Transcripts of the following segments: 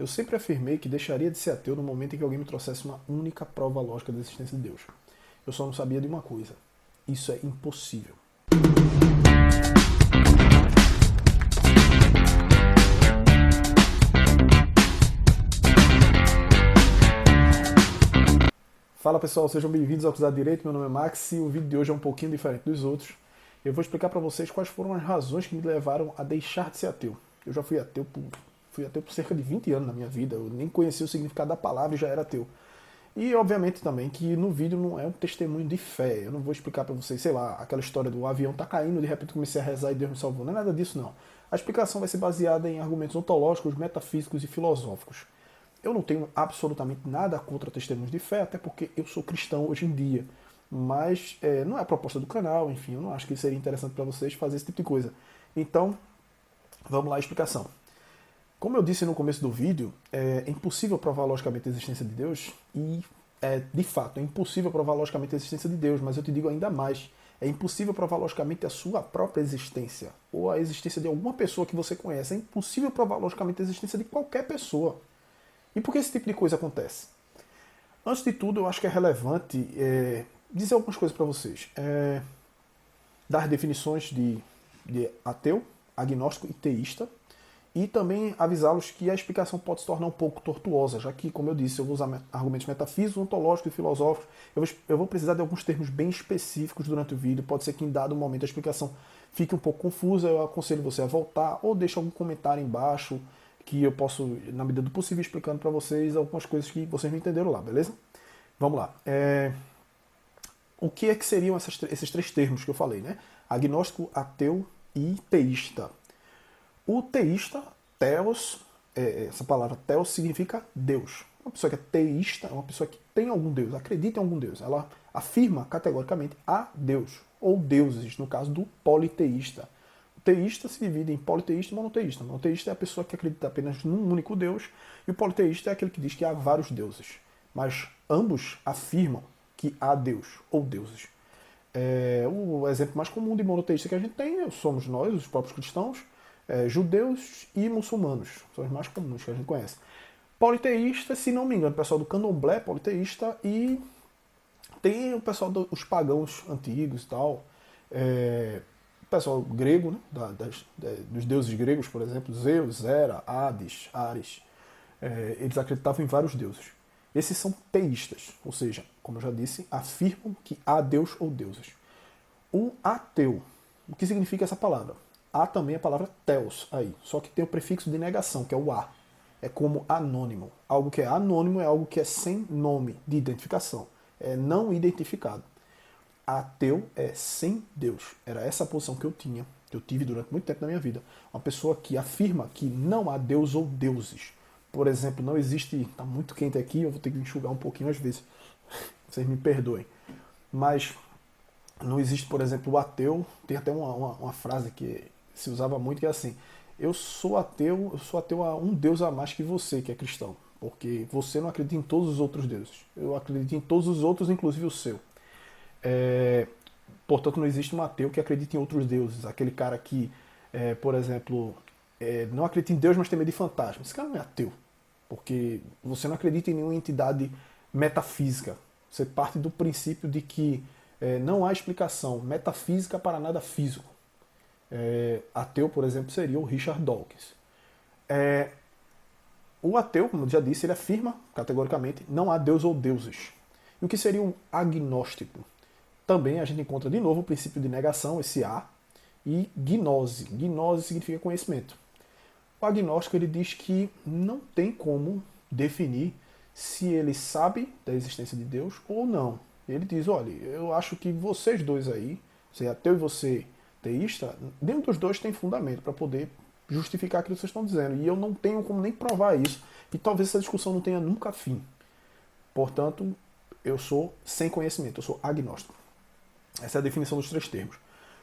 Eu sempre afirmei que deixaria de ser ateu no momento em que alguém me trouxesse uma única prova lógica da existência de Deus. Eu só não sabia de uma coisa. Isso é impossível. Fala pessoal, sejam bem-vindos ao Cruzado Direito, meu nome é Max e o vídeo de hoje é um pouquinho diferente dos outros. Eu vou explicar para vocês quais foram as razões que me levaram a deixar de ser ateu. Eu já fui ateu por cerca de 20 anos na minha vida, eu nem conhecia o significado da palavra e já era ateu. E obviamente também que no vídeo não é um testemunho de fé, eu não vou explicar para vocês, sei lá, aquela história do avião tá caindo, de repente comecei a rezar e Deus me salvou, não é nada disso não. A explicação vai ser baseada em argumentos ontológicos, metafísicos e filosóficos. Eu não tenho absolutamente nada contra testemunhos de fé, até porque eu sou cristão hoje em dia. Mas não é a proposta do canal, enfim, eu não acho que seria interessante para vocês fazer esse tipo de coisa. Então, vamos lá à explicação. Como eu disse no começo do vídeo, é impossível provar logicamente a existência de Deus e, de fato, é impossível provar logicamente a existência de Deus, mas eu te digo ainda mais, é impossível provar logicamente a sua própria existência ou a existência de alguma pessoa que você conhece. É impossível provar logicamente a existência de qualquer pessoa. E por que esse tipo de coisa acontece? Antes de tudo, eu acho que é relevante dizer algumas coisas para vocês. Dar definições de ateu, agnóstico e teísta. E também avisá-los que a explicação pode se tornar um pouco tortuosa, já que, como eu disse, eu vou usar argumentos metafísicos, ontológicos e filosóficos. Eu vou precisar de alguns termos bem específicos durante o vídeo. Pode ser que em dado momento a explicação fique um pouco confusa. Eu aconselho você a voltar ou deixa algum comentário embaixo que eu posso, na medida do possível, explicando para vocês algumas coisas que vocês não entenderam lá, beleza? Vamos lá. O que é que seriam esses três termos que eu falei, né? Agnóstico, ateu e teísta. O teísta, theos, essa palavra theos significa Deus. Uma pessoa que é teísta é uma pessoa que tem algum Deus, acredita em algum Deus. Ela afirma categoricamente a Deus, ou deuses, no caso do politeísta. O teísta se divide em politeísta e monoteísta. O monoteísta é a pessoa que acredita apenas num único Deus, e o politeísta é aquele que diz que há vários deuses. Mas ambos afirmam que há Deus, ou deuses. O exemplo mais comum de monoteísta que a gente tem somos nós, os próprios cristãos, judeus e muçulmanos. São os mais comuns que a gente conhece. Politeísta, se não me engano, o pessoal do candomblé é politeísta, e tem o pessoal dos pagãos antigos e tal. O pessoal grego, né, dos deuses gregos, por exemplo, Zeus, Hera, Hades, Ares, eles acreditavam em vários deuses. Esses são teístas, ou seja, como eu já disse, afirmam que há Deus ou deuses. O ateu, o que significa essa palavra? Há também a palavra theos aí, só que tem o prefixo de negação, que é o a. É como anônimo. Algo que é anônimo é algo que é sem nome de identificação, é não identificado. Ateu é sem Deus. Era essa a posição que eu tive durante muito tempo na minha vida. Uma pessoa que afirma que não há Deus ou deuses. Por exemplo, não existe... Está muito quente aqui, eu vou ter que enxugar um pouquinho às vezes. Vocês me perdoem. Mas não existe, por exemplo, o ateu. Tem até uma frase que se usava muito, que é assim: eu sou ateu a um Deus a mais que você, que é cristão. Porque você não acredita em todos os outros deuses. Eu acredito em todos os outros, inclusive o seu. Portanto, não existe um ateu que acredite em outros deuses. Aquele cara que, por exemplo, não acredita em Deus, mas tem medo de fantasma. Esse cara não é ateu, porque você não acredita em nenhuma entidade metafísica. Você parte do princípio de que não há explicação metafísica para nada físico. Ateu, por exemplo, seria o Richard Dawkins. O ateu, como eu já disse, ele afirma categoricamente não há Deus ou deuses. E o que seria um agnóstico? Também a gente encontra de novo o princípio de negação, esse A, e gnose. Gnose significa conhecimento. O agnóstico, ele diz que não tem como definir se ele sabe da existência de Deus ou não. Ele diz, olha, eu acho que vocês dois aí, você ateu e você teísta, nenhum dos dois tem fundamento para poder justificar aquilo que vocês estão dizendo. E eu não tenho como nem provar isso. E talvez essa discussão não tenha nunca fim. Portanto, eu sou sem conhecimento, eu sou agnóstico. Essa é a definição dos três termos.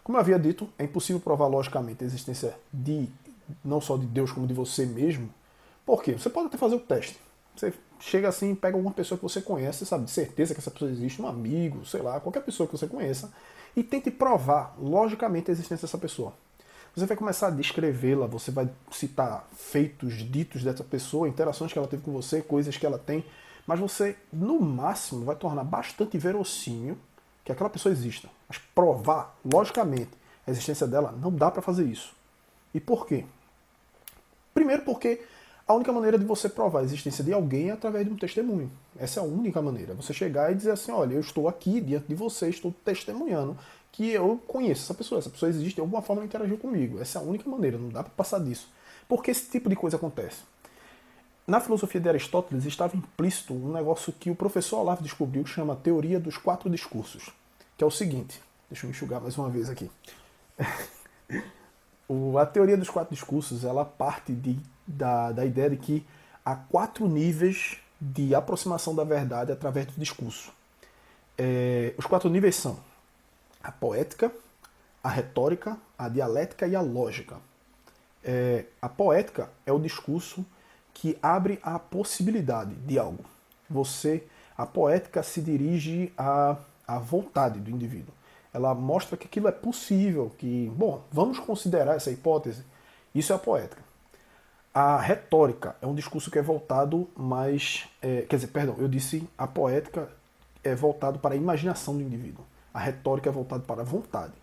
Como eu havia dito, é impossível provar logicamente a existência não só de Deus, como de você mesmo. Por quê? Você pode até fazer o teste. Você chega assim, pega alguma pessoa que você conhece, sabe de certeza que essa pessoa existe, um amigo, sei lá, qualquer pessoa que você conheça, e tente provar logicamente a existência dessa pessoa. Você vai começar a descrevê-la, você vai citar feitos, ditos dessa pessoa, interações que ela teve com você, coisas que ela tem, mas você, no máximo, vai tornar bastante verossímil que aquela pessoa exista. Mas provar, logicamente, a existência dela, não dá para fazer isso. E por quê? Primeiro porque a única maneira de você provar a existência de alguém é através de um testemunho. Essa é a única maneira. Você chegar e dizer assim, olha, eu estou aqui diante de você, estou testemunhando que eu conheço essa pessoa existe, de alguma forma ela interagiu comigo. Essa é a única maneira, não dá para passar disso. Por que esse tipo de coisa acontece? Na filosofia de Aristóteles estava implícito um negócio que o professor Olavo descobriu, que chama teoria dos quatro discursos, que é o seguinte, deixa eu me enxugar mais uma vez aqui. A teoria dos quatro discursos, ela parte da ideia de que há 4 níveis de aproximação da verdade através do discurso. Os 4 níveis são a poética, a retórica, a dialética e a lógica. A poética é o discurso que abre a possibilidade de algo. A poética se dirige à vontade do indivíduo. Ela mostra que aquilo é possível, que, bom, vamos considerar essa hipótese. Isso é a poética. A retórica é um discurso que é voltado mais... eu disse a poética é voltado para a imaginação do indivíduo. A retórica é voltada para a vontade.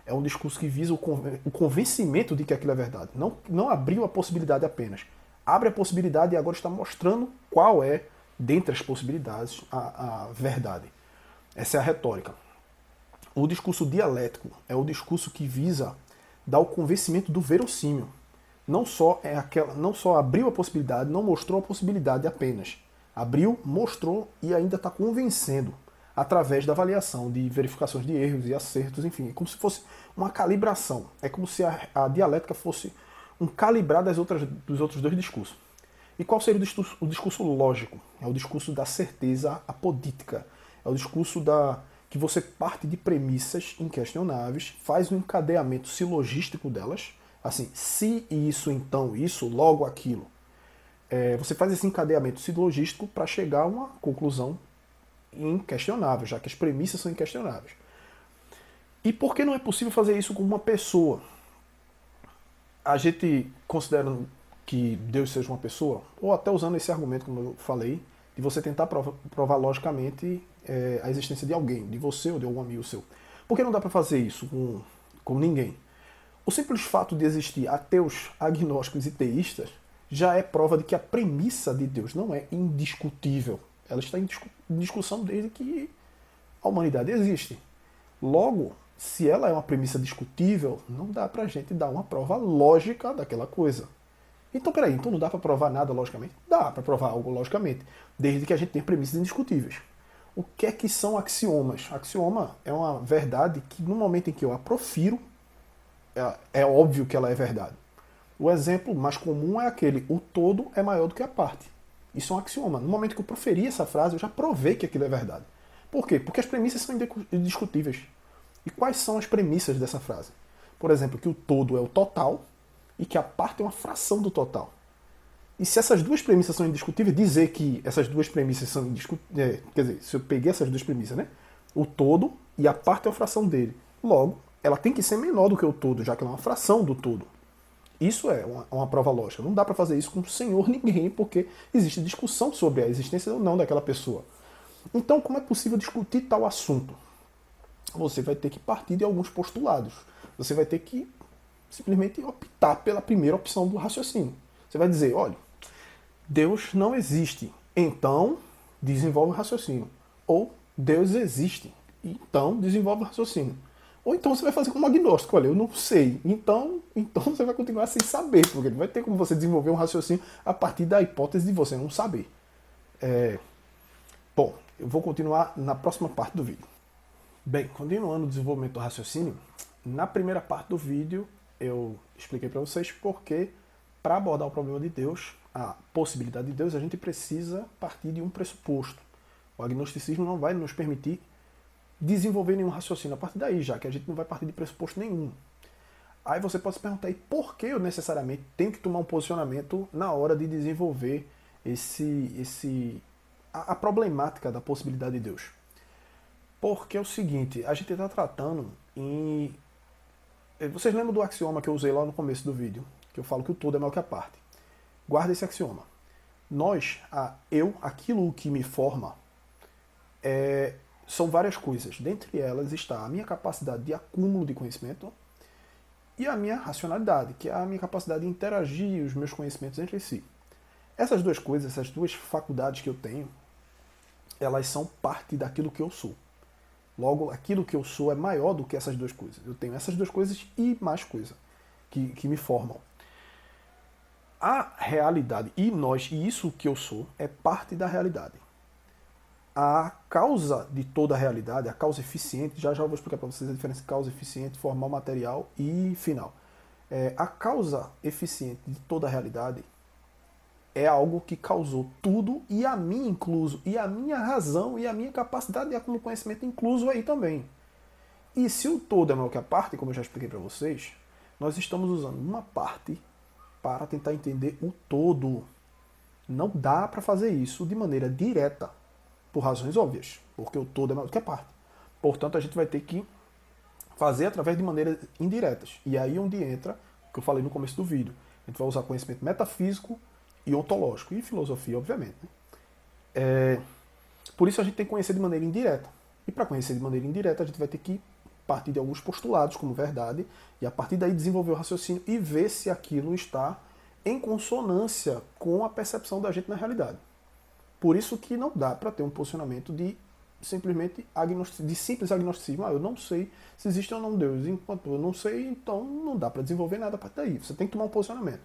É um discurso que visa o convencimento de que aquilo é verdade. Não abriu a possibilidade apenas. Abre a possibilidade e agora está mostrando qual é, dentre as possibilidades, a verdade. Essa é a retórica. O discurso dialético é o discurso que visa dar o convencimento do verossímil. Não só abriu a possibilidade, não mostrou a possibilidade apenas. Abriu, mostrou e ainda está convencendo através da avaliação de verificações de erros e acertos, enfim. É como se fosse uma calibração. É como se a dialética fosse um calibrar dos outros 2 discursos. E qual seria o discurso lógico? É o discurso da certeza apodítica. É o discurso que você parte de premissas inquestionáveis, faz um encadeamento silogístico delas, assim, se isso, então isso, logo aquilo. Você faz esse encadeamento silogístico para chegar a uma conclusão inquestionável, já que as premissas são inquestionáveis. E por que não é possível fazer isso com uma pessoa? A gente considera que Deus seja uma pessoa, ou até usando esse argumento, como eu falei, de você tentar provar logicamente a existência de alguém, de você ou de algum amigo seu. Por que não dá para fazer isso com ninguém? O simples fato de existir ateus, agnósticos e teístas já é prova de que a premissa de Deus não é indiscutível. Ela está em discussão desde que a humanidade existe. Logo, se ela é uma premissa discutível, não dá pra gente dar uma prova lógica daquela coisa. Então, peraí, então não dá para provar nada logicamente? Dá para provar algo logicamente, desde que a gente tenha premissas indiscutíveis. O que é que são axiomas? Axioma é uma verdade que no momento em que eu a profiro, é óbvio que ela é verdade. O exemplo mais comum é aquele, o todo é maior do que a parte. Isso é um axioma. No momento que eu proferi essa frase, eu já provei que aquilo é verdade. Por quê? Porque as premissas são indiscutíveis. E quais são as premissas dessa frase? Por exemplo, que o todo é o total e que a parte é uma fração do total. E se essas 2 premissas são indiscutíveis, dizer que essas 2 premissas são indiscutíveis... quer dizer, se eu peguei essas 2 premissas, né? O todo e a parte é uma fração dele. Logo, ela tem que ser menor do que o todo, já que ela é uma fração do todo. Isso é uma prova lógica. Não dá para fazer isso com o senhor ninguém, porque existe discussão sobre a existência ou não daquela pessoa. Então, como é possível discutir tal assunto? Você vai ter que partir de alguns postulados. Você vai ter que simplesmente optar pela primeira opção do raciocínio. Você vai dizer, olha, Deus não existe, então desenvolve o raciocínio. Ou Deus existe, então desenvolve o raciocínio. Ou então você vai fazer como agnóstico, olha, eu não sei. Então você vai continuar sem saber, porque não vai ter como você desenvolver um raciocínio a partir da hipótese de você não saber. Bom, eu vou continuar na próxima parte do vídeo. Bem, continuando o desenvolvimento do raciocínio, na primeira parte do vídeo eu expliquei para vocês porque, para abordar o problema de Deus, a possibilidade de Deus, a gente precisa partir de um pressuposto. O agnosticismo não vai nos permitir desenvolver nenhum raciocínio a partir daí, já que a gente não vai partir de pressuposto nenhum. Aí você pode se perguntar, e por que eu necessariamente tenho que tomar um posicionamento na hora de desenvolver a problemática da possibilidade de Deus? Porque é o seguinte, a gente está tratando em Vocês lembram do axioma que eu usei lá no começo do vídeo? Que eu falo que o todo é maior que a parte. Guarda esse axioma. Aquilo que me forma, são várias coisas. Dentre elas está a minha capacidade de acúmulo de conhecimento e a minha racionalidade, que é a minha capacidade de interagir os meus conhecimentos entre si. Essas duas coisas, essas duas faculdades que eu tenho, elas são parte daquilo que eu sou. Logo, aquilo que eu sou é maior do que essas duas coisas. Eu tenho essas duas coisas e mais coisa que me formam. A realidade e isso que eu sou é parte da realidade. A causa de toda a realidade, a causa eficiente, já eu vou explicar para vocês a diferença entre causa eficiente, formal, material e final. A causa eficiente de toda a realidade é algo que causou tudo e a mim incluso, e a minha razão e a minha capacidade de acúmulo de conhecimento incluso aí também. E se o todo é maior que a parte, como eu já expliquei para vocês, nós estamos usando uma parte para tentar entender o todo. Não dá para fazer isso de maneira direta, por razões óbvias, porque o todo é maior que a parte. Portanto, a gente vai ter que fazer através de maneiras indiretas. E aí onde entra, o que eu falei no começo do vídeo, a gente vai usar conhecimento metafísico e ontológico, e filosofia, obviamente. Por isso a gente tem que conhecer de maneira indireta. E para conhecer de maneira indireta, a gente vai ter que partir de alguns postulados como verdade, e a partir daí desenvolver o raciocínio e ver se aquilo está em consonância com a percepção da gente na realidade. Por isso que não dá para ter um posicionamento de simplesmente simples agnosticismo. Eu não sei se existe ou não Deus. Enquanto eu não sei, então não dá para desenvolver nada a partir daí. Você tem que tomar um posicionamento.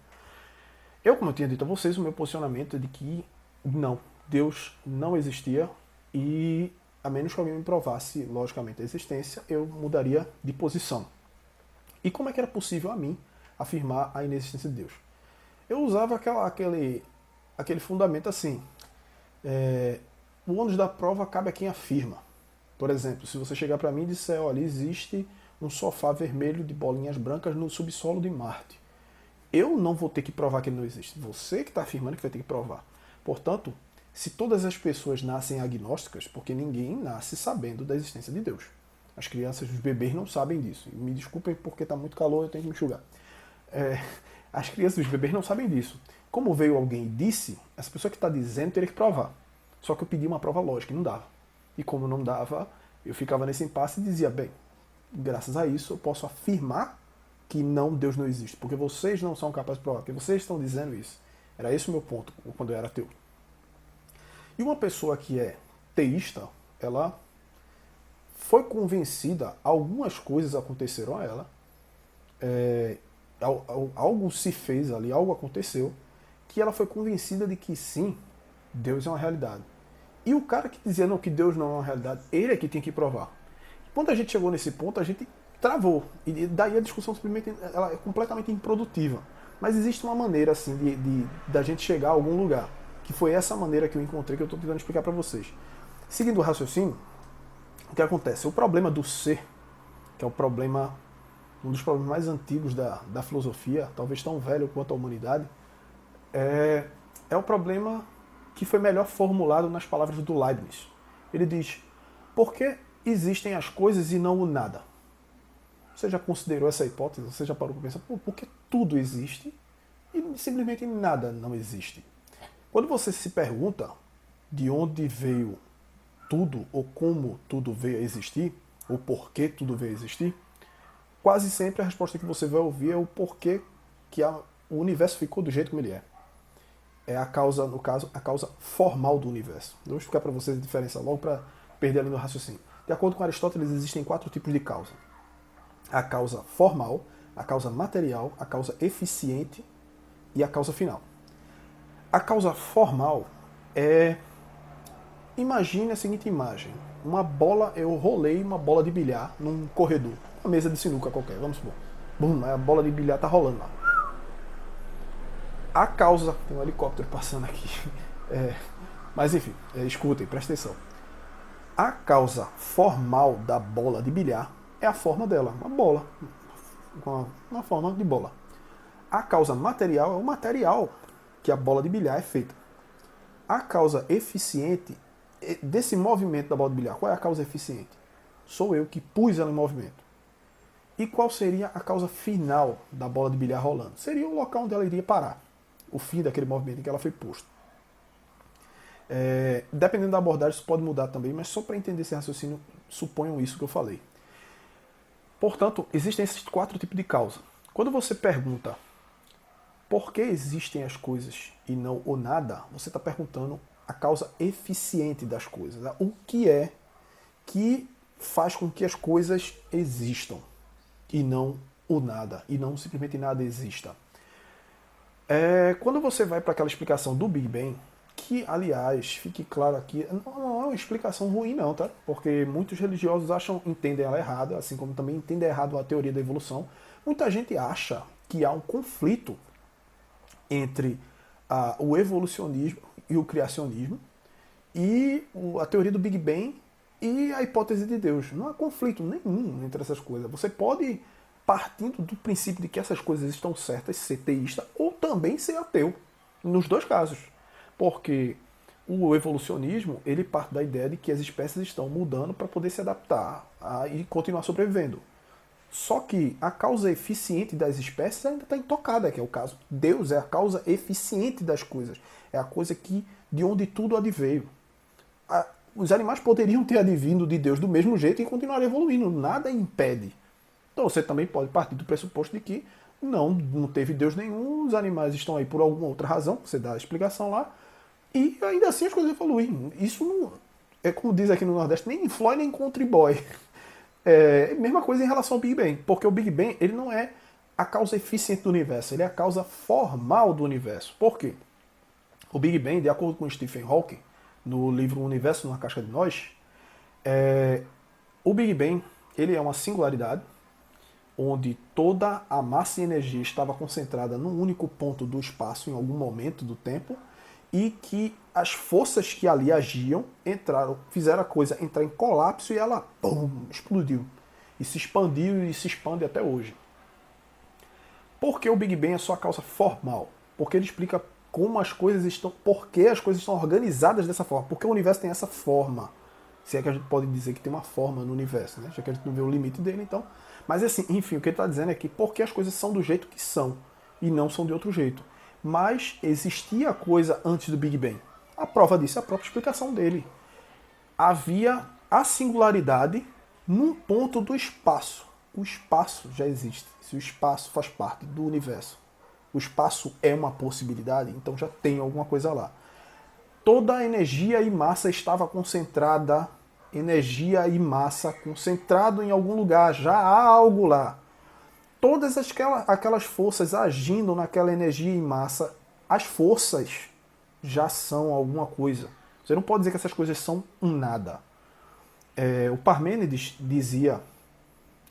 Como eu tinha dito a vocês, o meu posicionamento é de que não, Deus não existia e a menos que alguém me provasse, logicamente, a existência, eu mudaria de posição. E como é que era possível a mim afirmar a inexistência de Deus? Eu usava aquele fundamento assim, o ônus da prova cabe a quem afirma. Por exemplo, se você chegar para mim e disser, olha, existe um sofá vermelho de bolinhas brancas no subsolo de Marte. Eu não vou ter que provar que ele não existe. Você que está afirmando que vai ter que provar. Portanto, se todas as pessoas nascem agnósticas, porque ninguém nasce sabendo da existência de Deus. As crianças, os bebês não sabem disso. Me desculpem porque está muito calor, eu tenho que me enxugar. As crianças e os bebês não sabem disso. Como veio alguém e disse, essa pessoa que está dizendo teria que provar. Só que eu pedi uma prova lógica e não dava. E como não dava, eu ficava nesse impasse e dizia, bem, graças a isso eu posso afirmar que Deus não existe, porque vocês não são capazes de provar, porque vocês estão dizendo isso. Era esse o meu ponto quando eu era ateu. E uma pessoa que é teísta, ela foi convencida, algumas coisas aconteceram a ela, algo se fez ali, algo aconteceu, que ela foi convencida de que sim, Deus é uma realidade. E o cara que dizia não, que Deus não é uma realidade, ele é que tem que provar. Quando a gente chegou nesse ponto, a gente travou. E daí a discussão simplesmente ela é completamente improdutiva. Mas existe uma maneira assim da gente chegar a algum lugar. Que foi essa maneira que eu encontrei, que eu estou tentando explicar para vocês. Seguindo o raciocínio, o que acontece? O problema do ser, que é um dos problemas mais antigos da filosofia, talvez tão velho quanto a humanidade, é o problema que foi melhor formulado nas palavras do Leibniz. Ele diz, por que existem as coisas e não o nada? Você já considerou essa hipótese? Você já parou para pensar, por que tudo existe e simplesmente nada não existe? Quando você se pergunta de onde veio tudo, ou como tudo veio a existir, ou por que tudo veio a existir, quase sempre a resposta que você vai ouvir é o porquê que o universo ficou do jeito como ele é. É a causa, no caso, a causa formal do universo. Eu vou explicar para vocês a diferença logo para perder ali no raciocínio. De acordo com Aristóteles, existem 4 tipos de causa. A causa formal, a causa material, a causa eficiente e a causa final. A causa formal é... Imagine a seguinte imagem. Eu rolei uma bola de bilhar num corredor. Uma mesa de sinuca qualquer, vamos supor. Bum, a bola de bilhar tá rolando lá. A causa... Tem um helicóptero passando aqui. Mas enfim, escutem, prestem atenção. A causa formal da bola de bilhar é a forma dela, uma bola, uma forma de bola. A causa material é o material que a bola de bilhar é feita. A causa eficiente desse movimento da bola de bilhar, qual é a causa eficiente? Sou eu que pus ela em movimento. E qual seria a causa final da bola de bilhar rolando? Seria o local onde ela iria parar, o fim daquele movimento em que ela foi posto. Dependendo da abordagem, isso pode mudar também, mas só para entender esse raciocínio, suponham isso que eu falei. Portanto, existem esses 4 tipos de causa. Quando você pergunta por que existem as coisas e não o nada, você está perguntando a causa eficiente das coisas. Né? O que é que faz com que as coisas existam e não o nada, e não simplesmente nada exista. Quando você vai para aquela explicação do Big Bang, que, aliás, fique claro aqui, não é uma explicação ruim não, tá? Porque muitos religiosos entendem ela errada, assim como também entendem errado a teoria da evolução. Muita gente acha que há um conflito entre o evolucionismo e o criacionismo, e a teoria do Big Bang e a hipótese de Deus. Não há conflito nenhum entre essas coisas. Você pode, partindo do princípio de que essas coisas estão certas, ser teísta ou também ser ateu, nos 2 casos. Porque o evolucionismo, ele parte da ideia de que as espécies estão mudando para poder se adaptar e continuar sobrevivendo. Só que a causa eficiente das espécies ainda está intocada, que é o caso. Deus é a causa eficiente das coisas. É a coisa de onde tudo adveio. Os animais poderiam ter advindo de Deus do mesmo jeito e continuar evoluindo. Nada impede. Então você também pode partir do pressuposto de que não teve Deus nenhum, os animais estão aí por alguma outra razão, você dá a explicação lá, e ainda assim as coisas evoluem. Isso não, é como diz aqui no Nordeste, nem influi nem contribui. Mesma coisa em relação ao Big Bang, porque o Big Bang ele não é a causa eficiente do universo, ele é a causa formal do universo. Por quê? O Big Bang, de acordo com Stephen Hawking, no livro O Universo numa Casca de Nós, o Big Bang ele é uma singularidade onde toda a massa e energia estava concentrada num único ponto do espaço em algum momento do tempo, e que as forças que ali agiam fizeram a coisa entrar em colapso e ela explodiu. E se expandiu e se expande até hoje. Por que o Big Bang é só a causa formal? Porque ele explica como as coisas estão, por que as coisas estão organizadas dessa forma. Porque o universo tem essa forma. Se é que a gente pode dizer que tem uma forma no universo, né? Já que a gente não vê o limite dele, então. Mas assim, enfim, o que ele está dizendo é que porque as coisas são do jeito que são e não são de outro jeito. Mas existia coisa antes do Big Bang. A prova disso é a própria explicação dele. Havia a singularidade num ponto do espaço. O espaço já existe. Se o espaço faz parte do universo, o espaço é uma possibilidade, então já tem alguma coisa lá. Toda a energia e massa estava concentrada, energia e massa concentrado em algum lugar, já há algo lá. Todas aquelas forças agindo naquela energia e massa, as forças já são alguma coisa. Você não pode dizer que essas coisas são um nada. O Parmênides dizia,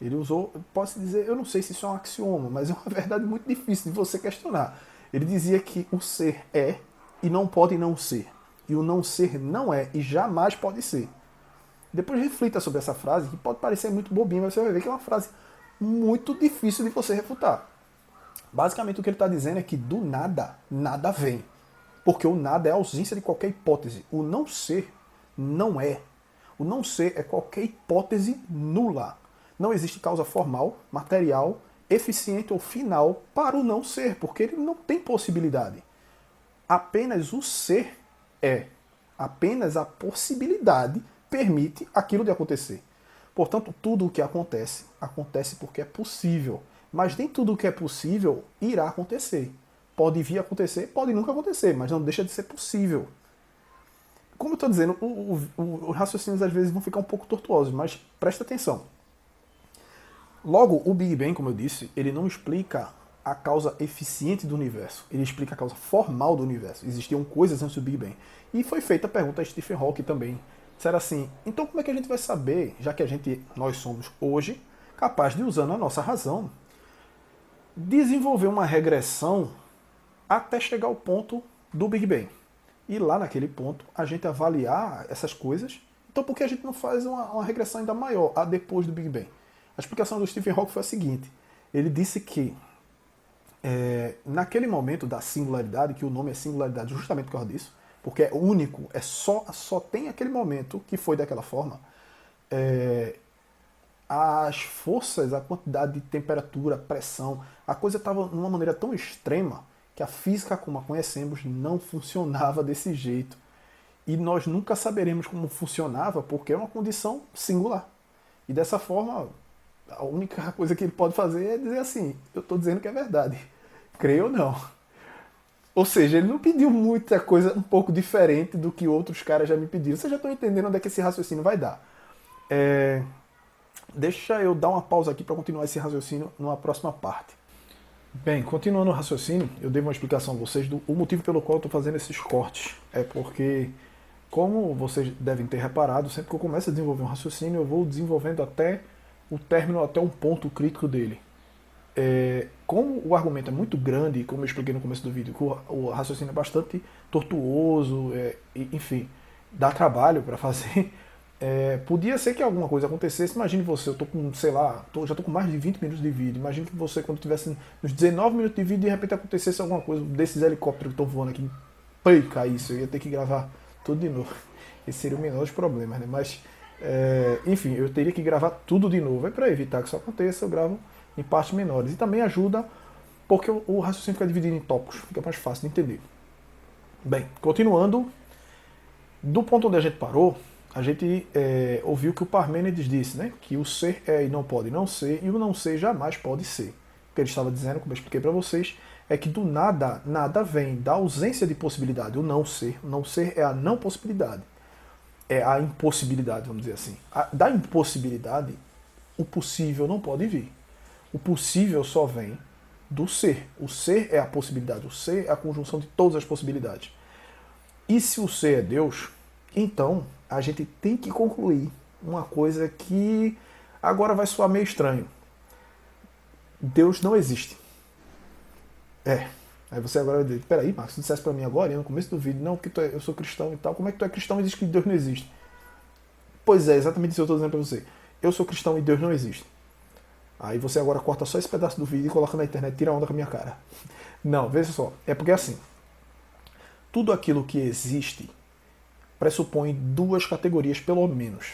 ele usou, posso dizer, eu não sei se isso é um axioma, mas é uma verdade muito difícil de você questionar. Ele dizia que o ser é e não pode não ser. E o não ser não é e jamais pode ser. Depois reflita sobre essa frase, que pode parecer muito bobinha, mas você vai ver que é uma frase muito difícil de você refutar. Basicamente o que ele está dizendo é que do nada, nada vem. Porque o nada é a ausência de qualquer hipótese. O não ser não é. O não ser é qualquer hipótese nula. Não existe causa formal, material, eficiente ou final para o não ser, porque ele não tem possibilidade. Apenas o ser é. Apenas a possibilidade permite aquilo de acontecer. Portanto, tudo o que acontece, acontece porque é possível. Mas nem tudo o que é possível irá acontecer. Pode vir a acontecer, pode nunca acontecer, mas não deixa de ser possível. Como eu estou dizendo, os raciocínios às vezes vão ficar um pouco tortuosos, mas presta atenção. Logo, o Big Bang, como eu disse, ele não explica a causa eficiente do universo. Ele explica a causa formal do universo. Existiam coisas antes do Big Bang. E foi feita a pergunta a Stephen Hawking também. Disseram assim, então como é que a gente vai saber, já que nós somos hoje capazes de, usando a nossa razão, desenvolver uma regressão até chegar ao ponto do Big Bang. E lá naquele ponto, a gente avaliar essas coisas. Então por que a gente não faz uma regressão ainda maior, a depois do Big Bang? A explicação do Stephen Hawking foi a seguinte. Ele disse que naquele momento da singularidade, que o nome é singularidade justamente por causa disso, porque é único, só tem aquele momento que foi daquela forma, as forças, a quantidade de temperatura, pressão, a coisa estava de uma maneira tão extrema que a física como a conhecemos não funcionava desse jeito. E nós nunca saberemos como funcionava porque é uma condição singular. E dessa forma, a única coisa que ele pode fazer é dizer assim, eu estou dizendo que é verdade, creio ou não. Ou seja, ele não pediu muita coisa um pouco diferente do que outros caras já me pediram. Vocês já estão entendendo onde é que esse raciocínio vai dar. Deixa eu dar uma pausa aqui para continuar esse raciocínio numa próxima parte. Bem, continuando o raciocínio, eu dei uma explicação a vocês do o motivo pelo qual eu estou fazendo esses cortes. É porque, como vocês devem ter reparado, sempre que eu começo a desenvolver um raciocínio, eu vou desenvolvendo até o término, até um ponto crítico dele. Como o argumento é muito grande, como eu expliquei no começo do vídeo, que o raciocínio é bastante tortuoso, enfim, dá trabalho para fazer. Podia ser que alguma coisa acontecesse. Imagine você, eu tô com, sei lá, já tô com mais de 20 minutos de vídeo. Imagine que você, quando tivesse nos 19 minutos de vídeo, de repente acontecesse alguma coisa desses helicópteros que estão voando aqui, pai, caísse, eu ia ter que gravar tudo de novo. Esse seria o menor dos problemas, né? Mas, enfim, eu teria que gravar tudo de novo. Para evitar que isso aconteça, eu gravo em partes menores. E também ajuda porque o raciocínio fica dividido em tópicos, fica mais fácil de entender. Bem, continuando, do ponto onde a gente parou, a gente ouviu que o Parmênides disse, né, que o ser é e não pode não ser, e o não ser jamais pode ser. O que ele estava dizendo, como eu expliquei para vocês, é que do nada, nada vem da ausência de possibilidade. O não ser é a não possibilidade. É a impossibilidade, vamos dizer assim. Da impossibilidade, o possível não pode vir. O possível só vem do ser. O ser é a possibilidade. O ser é a conjunção de todas as possibilidades. E se o ser é Deus, então a gente tem que concluir uma coisa que agora vai soar meio estranho. Deus não existe. Aí você agora vai dizer, peraí, Marcos, tu dissesse pra mim agora, no começo do vídeo, não, porque eu sou cristão e tal, como é que tu é cristão e diz que Deus não existe? Pois é, exatamente isso que eu estou dizendo pra você. Eu sou cristão e Deus não existe. Aí você agora corta só esse pedaço do vídeo e coloca na internet, tira onda com a minha cara. Não, veja só, é porque assim, tudo aquilo que existe pressupõe duas categorias, pelo menos.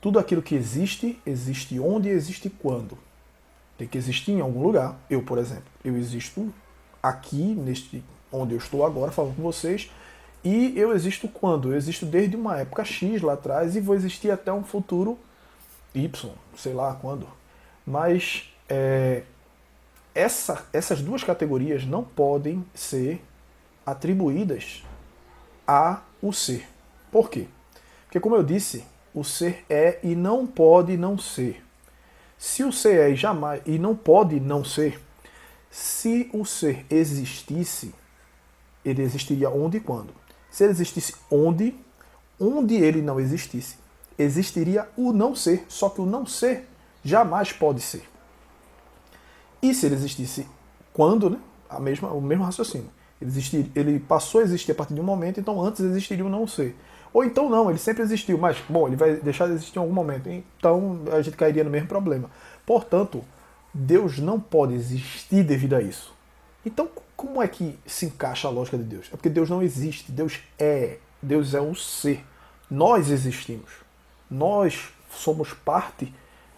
Tudo aquilo que existe, existe onde e existe quando. Tem que existir em algum lugar. Eu, por exemplo, eu existo aqui, onde eu estou agora, falando com vocês, e eu existo quando? Eu existo desde uma época X lá atrás e vou existir até um futuro Y, sei lá quando. Mas essas duas categorias não podem ser atribuídas a o ser. Por quê? Porque, como eu disse, o ser é e não pode não ser. Se o ser é e não pode não ser, se o ser existisse, ele existiria onde e quando? Se ele existisse onde ele não existisse, existiria o não ser, só que o não ser jamais pode ser. E se ele existisse quando, né? O mesmo raciocínio. Ele passou a existir a partir de um momento, então antes existiria o não ser. Ou então não, ele sempre existiu, mas, bom, ele vai deixar de existir em algum momento. Então a gente cairia no mesmo problema. Portanto, Deus não pode existir devido a isso. Então, como é que se encaixa a lógica de Deus? É porque Deus não existe, Deus é. Deus é o ser. Nós existimos. Nós somos parte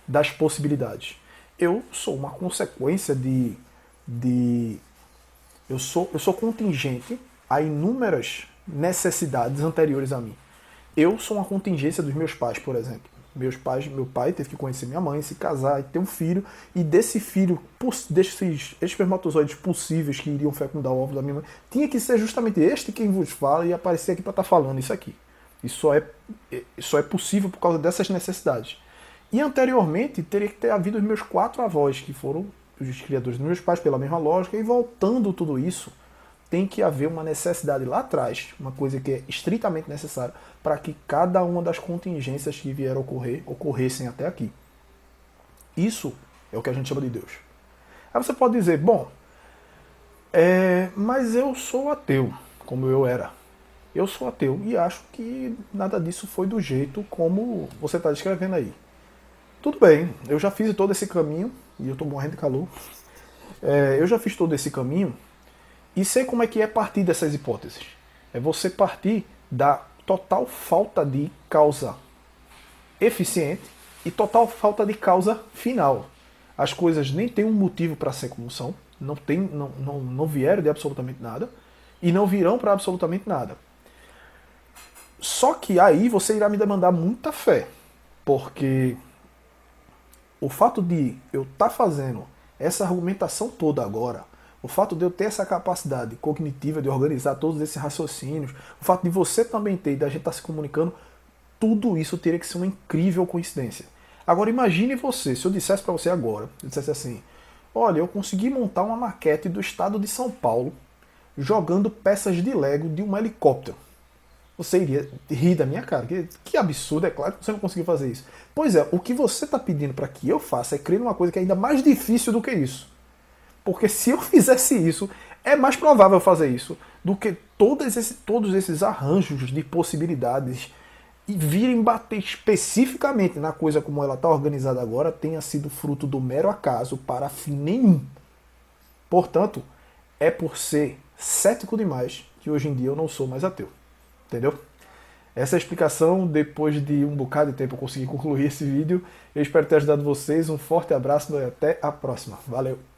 das possibilidades. Eu sou uma consequência eu sou contingente a inúmeras necessidades anteriores a mim. Eu sou uma contingência dos meus pais, por exemplo. Meu pai teve que conhecer minha mãe, se casar e ter um filho, e desse filho, desses espermatozoides possíveis que iriam fecundar o óvulo da minha mãe, tinha que ser justamente este quem vos fala e aparecer aqui para estar falando isso aqui. Isso só é possível por causa dessas necessidades. E anteriormente teria que ter havido os meus 4 avós, que foram os criadores dos meus pais, pela mesma lógica, e voltando tudo isso, tem que haver uma necessidade lá atrás, uma coisa que é estritamente necessária, para que cada uma das contingências que vieram ocorrer, ocorressem até aqui. Isso é o que a gente chama de Deus. Aí você pode dizer, bom, mas eu sou ateu, como eu era. Eu sou ateu e acho que nada disso foi do jeito como você está descrevendo aí. Tudo bem, eu já fiz todo esse caminho, e eu estou morrendo de calor. Eu já fiz todo esse caminho e sei como é que é partir dessas hipóteses. É você partir da total falta de causa eficiente e total falta de causa final. As coisas nem têm um motivo para ser como são, não vieram de absolutamente nada e não virão para absolutamente nada. Só que aí você irá me demandar muita fé, porque o fato de eu estar fazendo essa argumentação toda agora, o fato de eu ter essa capacidade cognitiva de organizar todos esses raciocínios, o fato de você também ter, da gente estar se comunicando, tudo isso teria que ser uma incrível coincidência. Agora imagine você, se eu dissesse para você agora, eu dissesse assim, olha, eu consegui montar uma maquete do estado de São Paulo jogando peças de Lego de um helicóptero. Você iria rir da minha cara. Que absurdo, é claro que você não conseguiu fazer isso. Pois é, o que você está pedindo para que eu faça é criar uma coisa que é ainda mais difícil do que isso. Porque se eu fizesse isso, é mais provável fazer isso do que todos esses arranjos de possibilidades e virem bater especificamente na coisa como ela está organizada agora, tenha sido fruto do mero acaso para fim nenhum. Portanto, é por ser cético demais que hoje em dia eu não sou mais ateu. Entendeu? Essa é a explicação. Depois de um bocado de tempo eu consegui concluir esse vídeo. Eu espero ter ajudado vocês. Um forte abraço e até a próxima. Valeu!